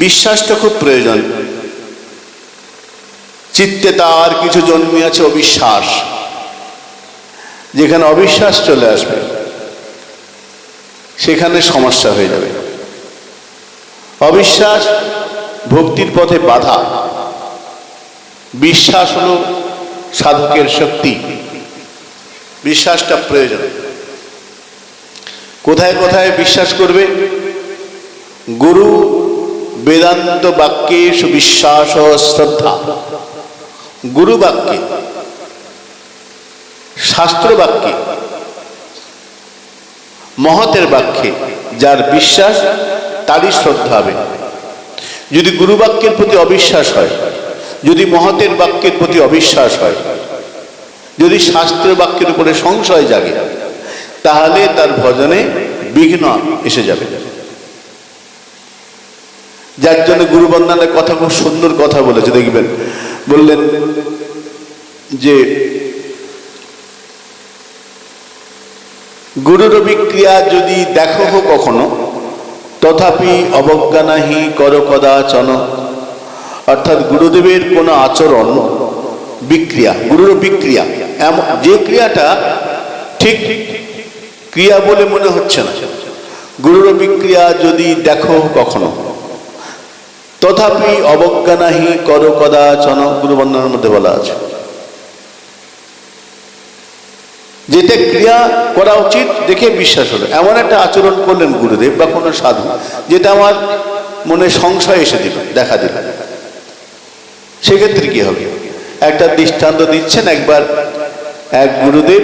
বিশ্বাসটা খুব প্রয়োজন। চিত্তে তার কিছু জন্মিয়াছে অবিশ্বাস, যেখানে অবিশ্বাস চলে আসবে সেখানে সমস্যা হয়ে যাবে। অবিশ্বাস ভক্তির পথে বাধা, বিশ্বাস হলো সাধকের শক্তি। বিশ্বাসটা প্রয়োজন। কোথায় কোথায় বিশ্বাস করবে? গুরু বেদান্ত বাক্যে সুবিশ্বাস ও শ্রদ্ধা। গুরু বাক্যে, শাস্ত্র বাক্যে, মহতের বাক্যে যার বিশ্বাস তারই শ্রদ্ধা হবে। যদি গুরু বাক্যের প্রতি অবিশ্বাস হয়, যদি মহতের বাক্যের প্রতি অবিশ্বাস হয়, যদি শাস্ত্র বাক্যের উপরে সংশয় জাগে, তাহলে তার ভজনে বিঘ্ন এসে যাবে। যার জন্য গুরু বন্দনার কথা খুব সুন্দর কথা বলেছে, দেখবেন। বললেন যে গুরুর বিক্রিয়া যদি দেখো কখনো, তথাপি অবজ্ঞা নাহি কর কদাচন। অর্থাৎ গুরুদেবের কোনো আচরণ, বিক্রিয়া, গুরুর বিক্রিয়া, এমন যে ক্রিয়াটা ঠিক ক্রিয়া বলে মনে হচ্ছে না, গুরুর বিক্রিয়া যদি দেখো কখনো, তথাপি অবজ্ঞা নাহি কর কদাচন। গুরু বন্দনার মধ্যে বলা আছে যেটা ক্রিয়া করা উচিত দেখে বিশ্বাস হলো। এমন একটা আচরণ করলেন গুরুদেব বা কোনো সাধু, যেটা আমার মনে সংশয় এসে দিল, দেখা দিল, সেক্ষেত্রে কি হবে? একটা দৃষ্টান্ত দিচ্ছেন। একবার এক গুরুদেব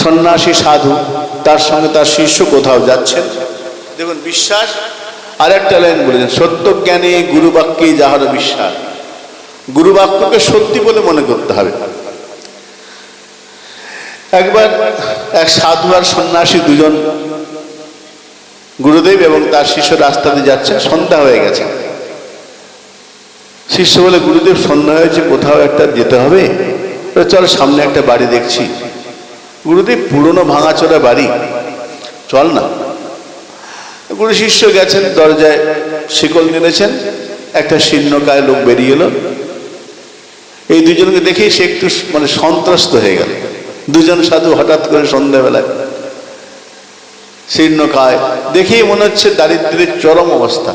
সন্ন্যাসী সাধু, তার সঙ্গে তার শিষ্য কোথাও যাচ্ছেন। দেখুন বিশ্বাস। আর একটা লাইন বলেছেন, সত্য জ্ঞানে গুরু বাক্যে যাহার বিশ্বাস। গুরু বাক্যকে সত্যি বলে মনে করতে হবে। একবার এক সাধু আর সন্ন্যাসী দুজন, গুরুদেব এবং তার শিষ্য রাস্তা দিয়ে যাচ্ছেন। সন্ধ্যা হয়ে গেছে। শিষ্য বলে, গুরুদেব সন্ধ্যা হয়েছে, কোথাও একটা যেতে হবে, চল সামনে একটা বাড়ি দেখছি। গুরুদেব, পুরনো ভাঙাচোরা বাড়ি, চল না। গুরু শিষ্য গেছেন, দরজায় শিকল নিয়েছেন। একটা শীর্ণকায় লোক বেরিয়ে এলো। এই দুজনকে দেখেই সে একটু সন্ত্রস্ত হয়ে গেল। দুজন সাধু হঠাৎ করে সন্ধ্যাবেলায়, শীর্ণকায়, দেখেই মনে হচ্ছে দারিদ্র্যের চরম অবস্থা।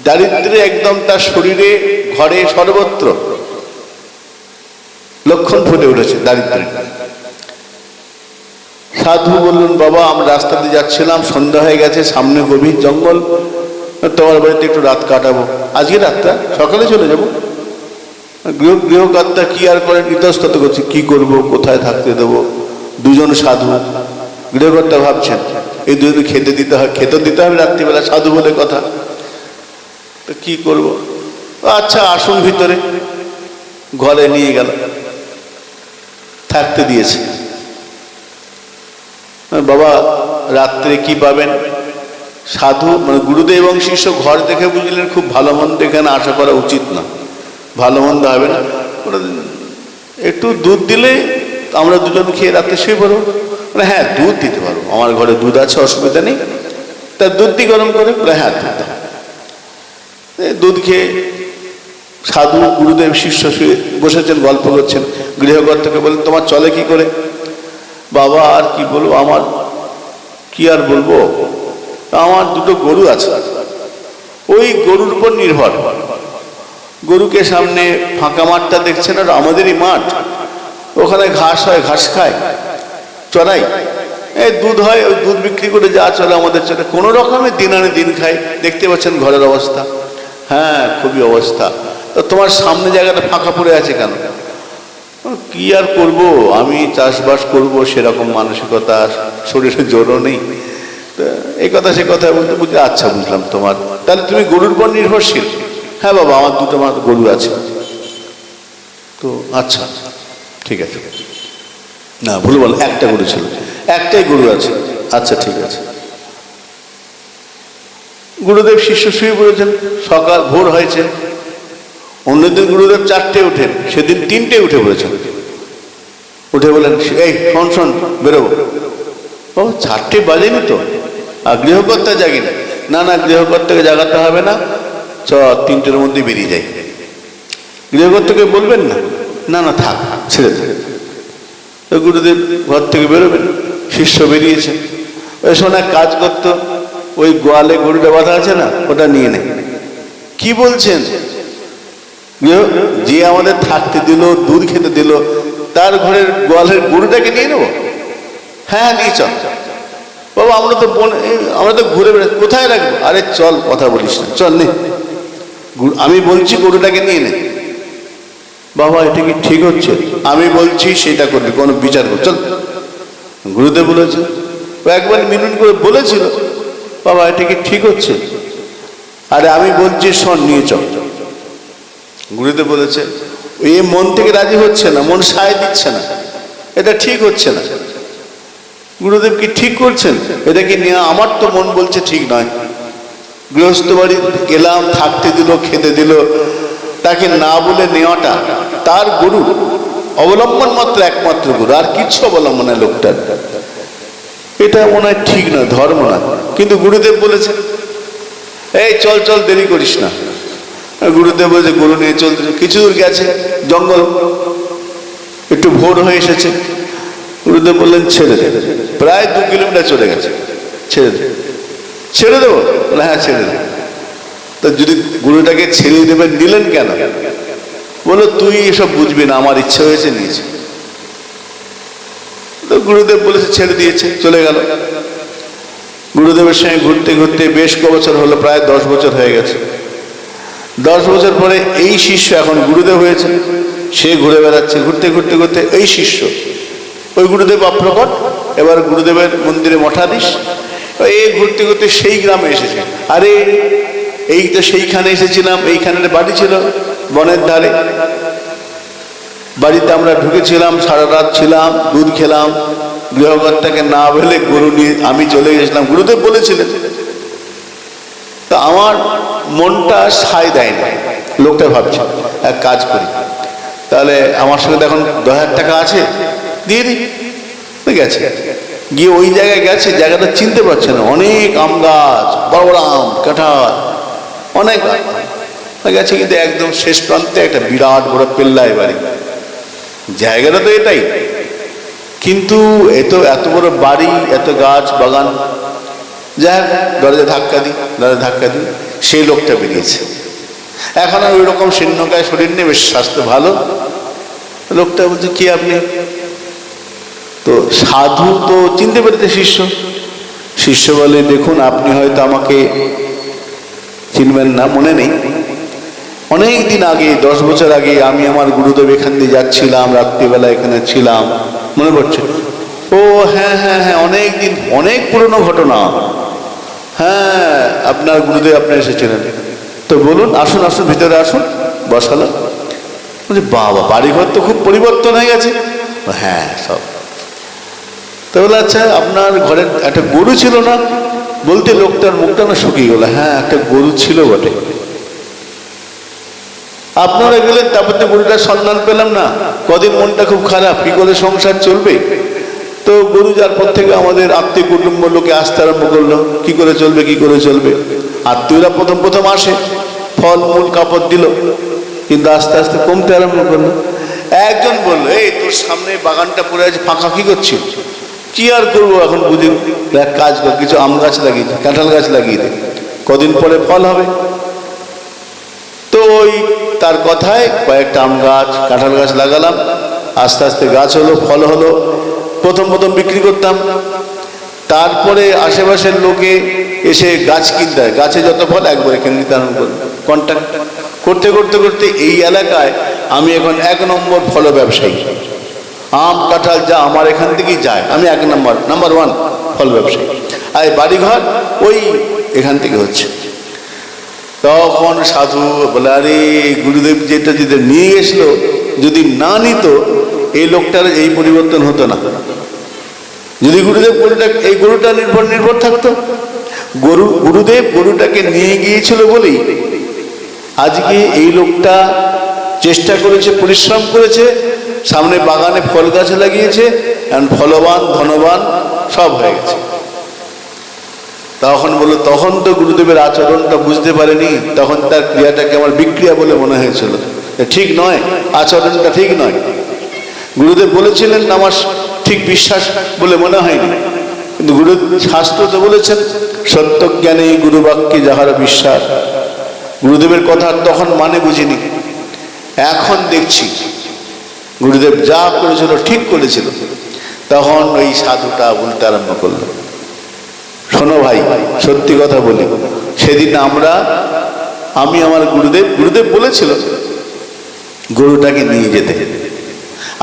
দারিদ্র্যে একদম তার শরীরে, ঘরে, সর্বত্র লক্ষণ ফুটে উঠেছে দারিদ্র্যের। সাধু বললেন, বাবা, আমরা রাস্তা দিয়ে যাচ্ছিলাম, সন্ধ্যা হয়ে গেছে, সামনে গভীর জঙ্গল, তোমার বাড়িতে একটু রাত কাটাবো। আজকে রাতটা, সকালে চলে যাবো। গৃহকর্তা কি আর করেন, ইতস্তত করছে, কি করব, কোথায় থাকতে দেবো। দুজন সাধু, গৃহকর্তা ভাবছেন এই দুজন খেতে দিতে হয়, খেতে দিতে হবে রাত্রিবেলা, সাধু বলে কথা, তো কি করব। আচ্ছা আসুন ভিতরে। ঘরে নিয়ে গেল, থাকতে দিয়েছে। বাবা, রাত্রে কি পাবেন? সাধু গুরুদেব এবং শিষ্য ঘর দেখে বুঝলেন খুব ভালো মন্দ এখানে আশা করা উচিত না, ভালো মন্দ হবে না। একটু দুধ দিলে আমরা দুজন খেয়ে রাতে শুয়ে পড়বো। হ্যাঁ, দুধ দিতে পারবো, আমার ঘরে দুধ আছে, অসুবিধা নেই। তা দুধ দিয়ে গরম করে, হ্যাঁ দুধ দাও। দুধ খেয়ে সাধু, গুরুদেব, শিষ্য শুয়ে বসেছেন, গল্প করছেন। গৃহকর্তাকে বলেন, তোমার চলে কি করে? বাবা, আর কি বলবো, আমার কি আর বলবো, আমার দুটো গরু আছে, ওই গরুর উপর নির্ভর। গরুকে সামনে ফাঁকা মাঠটা দেখছেন, আর আমাদেরই মাঠ, ওখানে ঘাস হয়, ঘাস খায়, চড়াই, এই দুধ হয়, ওই দুধ বিক্রি করে যা চলে আমাদের চলে, কোনো রকমের দিন আনে দিন খাই। দেখতে পাচ্ছেন ঘরের অবস্থা। হ্যাঁ, খুবই অবস্থা। তো তোমার সামনে জায়গাটা ফাঁকা পড়ে আছে কেন? কি আর করব, আমি চাষবাস করব সেরকম মানসিকতা, শরীরে জোরও নেই। এই কথা সে কথা বলতে বুঝলি, আচ্ছা বুঝলাম তোমার, তাহলে তুমি গরুর উপর নির্ভরশীল? হ্যাঁ বাবা, আমার দুটো গরু আছে। তো আচ্ছা ঠিক আছে, না ভুল বল, একটা গরু ছিল, একটাই গরু আছে। আচ্ছা ঠিক আছে। গুরুদেব শিষ্য শুয়ে পড়েছেন, সকাল ভোর হয়েছে। অন্যদিন গুরুদেব 4টে উঠেন, সেদিন 3টে উঠে পড়েছেন। উঠে বলেন, এই শোন শোন, বেরোবো। ও 4টে বাজেনি তো, আর গৃহকর্তা জাগেনি। না না, গৃহকর্তাকে জাগাতে হবে না, চ 3টের মধ্যে বেরিয়ে যাই। গৃহকর্তাকে বলবেন না, না না থাক, ছেড়ে দেন। গুরুদেব ঘর থেকে বেরোবেন, শিষ্য বেরিয়েছে। ওই সময় কাজ করতো, ওই গোয়ালে গরুটা বাঁধা আছে না, ওটা নিয়ে নেয়। কি বলছেন? যে আমাদের থাকতে দিল, দুধ খেতে দিল, তার ঘরের গোয়ালের গরুটাকে নিয়ে নেবো? হ্যাঁ নিয়ে চল বাবা, আমরা তো ঘুরে বেড়াচ্ছি, কোথায় রাখবো? আরে চল, কথা বলিস না, চল নে, আমি বলছি গরুটাকে নিয়ে নে। বাবা এটা কি ঠিক হচ্ছে? আমি বলছি সেটা করবি, কোনো বিচার কর, চল। গুরুদেব বলেছে, ও একবার মিনন করে বলেছিল, বাবা এটা কি ঠিক হচ্ছে? আরে আমি বলছি শোন, নিয়ে চল। গুরুদেব বলেছে, এ মন থেকে রাজি হচ্ছে না, মন সায় দিচ্ছে না, এটা ঠিক হচ্ছে না। গুরুদেব কি ঠিক করছেন? এটা কি নিয়ে, আমার তো মন বলছে ঠিক নয়। গৃহস্থ বাড়ি গেলাম, থাকতে দিল, খেতে দিল, তাকে না বলে নেওয়াটা, তার গুরু অবলম্বন মাত্র একমাত্র গুরু, আর কিচ্ছু অবলম্বন নয় লোকটার, এটা মনে হয় ঠিক নয়, ধর্ম নয়। কিন্তু গুরুদেব বলেছে, এই চল চল, দেরি করিস না। গুরুদেব বলেছে, গরু নিয়ে চলতে, কিছু দূর গেছে, জঙ্গল, একটু ভোর হয়ে এসেছে। গুরুদেব বললেন ছেড়ে দে, প্রায় 2 কিলোমিটার চলে গেছে, ছেড়ে দে। ছেড়ে দেবো? হ্যাঁ ছেড়ে দে। তো যদি গুরুটাকে ছেড়ে দেবেন, নিলেন কেন? বললো তুই এসব বুঝবি না, আমার ইচ্ছে হয়েছে, নিয়েছে। তো গুরুদেব বলেছে, ছেড়ে দিয়েছে, চলে গেল। গুরুদেবের সঙ্গে ঘুরতে ঘুরতে বেশ ক বছর হলো, প্রায় 10 বছর হয়ে গেছে। 10 বছর পরে এই শিষ্য এখন গুরুদেব হয়েছে, সে ঘুরে বেড়াচ্ছে, ঘুরতে ঘুরতে ঘুরতে এই শিষ্য, ওই গুরুদেব অপ্রকট, এবার গুরুদেবের মন্দিরে মঠাধীশ, এই ঘুরতে ঘুরতে সেই গ্রামে এসেছে। আরে এই তো সেইখানে এসেছিলাম, এইখানে বাড়ি ছিল বনের ধারে, বাড়িতে আমরা ঢুকেছিলাম, সারা রাত ছিলাম, দুধ খেলাম, গৃহকর্তাকে না বলে গরু নিয়ে আমি চলে গেছিলাম, গুরুদেব বলেছিলেন। তো আমার মনটা সায় দেয় না। লোকটা ভাবছে, এক কাজ করি, তাহলে আমার সঙ্গে এখন 10,000 টাকা আছে, দিয়ে দিই। গেছে, গিয়ে ওই জায়গায় গেছে, জায়গাটা চিনতে পারছে না, অনেক আম গাছ, বড় বড় আম, কাঁঠাল, অনেক গেছে, কিন্তু একদম শেষ প্রান্তে একটা বিরাট বড় পেল্লাই বাড়ি। জায়গাটা তো এটাই, কিন্তু এত বড় বাড়ি, এত গাছ বাগান, যাই হোক দরজা ধাক্কা দিই, সেই লোকটা বেরিয়েছে। এখন আর ওই রকম শীর্ণকায় শরীর নেই, বেশ স্বাস্থ্য ভালো। লোকটা বলছে, কি আপনি? তো সাধু তো চিনতে পেরেছে শিষ্য বলে, দেখুন আপনি হয়তো আমাকে চিনবেন না, মনে নেই, অনেক দিন আগে, 10 বছর আগে আমি আমার গুরুদেব এখান দিয়ে যাচ্ছিলাম, রাত্রিবেলা এখানে ছিলাম, মনে পড়ছে? ও হ্যাঁ হ্যাঁ হ্যাঁ, অনেক দিন, অনেক পুরনো ঘটনা। হ্যাঁ আপনার গুরুদেব আপনি এসেছিলেন, তো বলুন, আসুন আসুন, ভিতরে আসুন, বসালো। বলছি বাবা, বাড়িঘর তো খুব পরিবর্তন হয়ে গেছে। হ্যাঁ সব। তো বলে, আচ্ছা আপনার ঘরে একটা গরু ছিল না? বলতে লোকটার মুখটা না শুকিয়ে গেল। হ্যাঁ একটা গরু ছিল বটে। আপনারা গেলেন, তারপর তো গরুটার সন্ধান পেলাম না, কদিন মনটা খুব খারাপ, কি করে সংসার চলবে? তো গরু যার পর থেকে আমাদের আত্মীয় কুটুম্ব লোকে আসতে আরম্ভ করলো, কি করে চলবে। আত্মীয়রা প্রথম আসে, ফল মূল কাপড় দিল, কিন্তু আস্তে আস্তে কমতে আরম্ভ করলো। একজন বললো, এই তোর সামনে বাগানটা পড়ে আছে ফাঁকা, কি করছিস? কি আর করবো এখন, বুঝি এক কাজ কর, কিছু আম গাছ লাগিয়ে দে, কাঁঠাল গাছ লাগিয়ে দে, কদিন পরে ফল হবে। তো ওই তার কথায় কয়েকটা আম গাছ, কাঁঠাল গাছ লাগালাম, আস্তে আস্তে গাছ হলো, ফল হলো। প্রথম বিক্রি করতাম, তারপরে আশেপাশের লোকে এসে গাছ কিনতে হয়, গাছে যত ফল একবারে কিনে নিতে আরম্ভ করলো। কন্ট্যাক্ট করতে এই এলাকায় আমি এখন 1 নম্বর ফল ব্যবসায়ী। আম কাঁঠাল যা আমার এখান থেকেই যায়, আমি 1 নাম্বার 1 ফল ব্যবসায়ী। আর বাড়িঘর ওই এখান থেকে হচ্ছে। তখন সাধু বলে, আরে গুরুদেব যেটা যদি নিয়ে গেছিল, যদি না নিত এই লোকটার এই পরিবর্তন হতো না। যদি গুরুদেব এই গরুটা নির্ভর থাকতো, গুরুদেব গরুটাকে নিয়ে গিয়েছিল বলেই আজকে এই লোকটা চেষ্টা করেছে, পরিশ্রম করেছে, সামনে বাগানে ফল গাছ লাগিয়েছে, ফলবান ধনবান সব হয়ে গেছে। তখন বললো, তখন তো গুরুদেবের আচরণটা বুঝতে পারেনি, তখন তার ক্রিয়াটাকে আমার বিক্রিয়া বলে মনে হয়েছিল, ঠিক নয়, আচরণটা ঠিক নয়। গুরুদেব বলেছিলেন আমার ঠিক বিশ্বাস বলে মনে হয়নি, কিন্তু গুরু শাস্ত্র তো বলেছেন সত্য জ্ঞানে গুরু বাক্যে যাহার বিশ্বাস। গুরুদেবের কথা তখন মানে বুঝিনি, এখন দেখছি গুরুদেব যা করেছিল ঠিক করেছিল। তখন ওই সাধুটা বলতে আরম্ভ করলো, শোনো ভাই, সত্যি কথা বলি, সেদিন আমি আমার গুরুদেব বলেছিল গরুটাকে নিয়ে যেতে।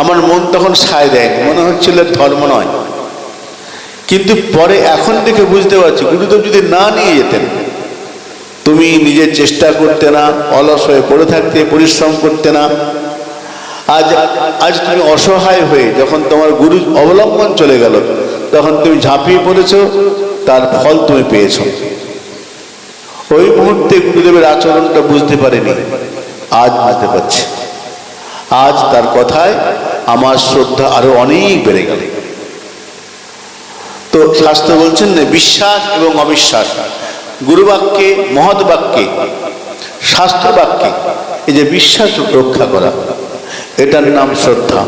আমার মন তখন সায় দেয়নি, মনে হচ্ছিল ধর্ম নয়, কিন্তু পরে এখন দেখে বুঝতে পারছি গুরুদেব যদি না নিয়ে যেতেন, তুমি নিজের চেষ্টা করতে না, অলস হয়ে পড়ে থাকতে, পরিশ্রম করতে না, আজ তুমি অসহায় হয়ে যখন তোমার গুরু অবলম্বন চলে গেল, তখন তুমি ঝাঁপিয়ে পড়েছো, তার ফল তুমি পেয়েছ। ওই মুহূর্তে গুরুদেবের আচরণটা বুঝতে পারেনি, আজ বুঝতে পারছি। আজ তার কথায় আমার শ্রদ্ধা আরো অনেক বেড়ে গেল। তো শাস্ত্র বলছেন না, বিশ্বাস এবং অবিশ্বাস, গুরু বাক্যে, মহৎ বাক্যে, শাস্ত্র বাক্যে এই যে বিশ্বাস রক্ষা করা, এটার নাম শ্রদ্ধা।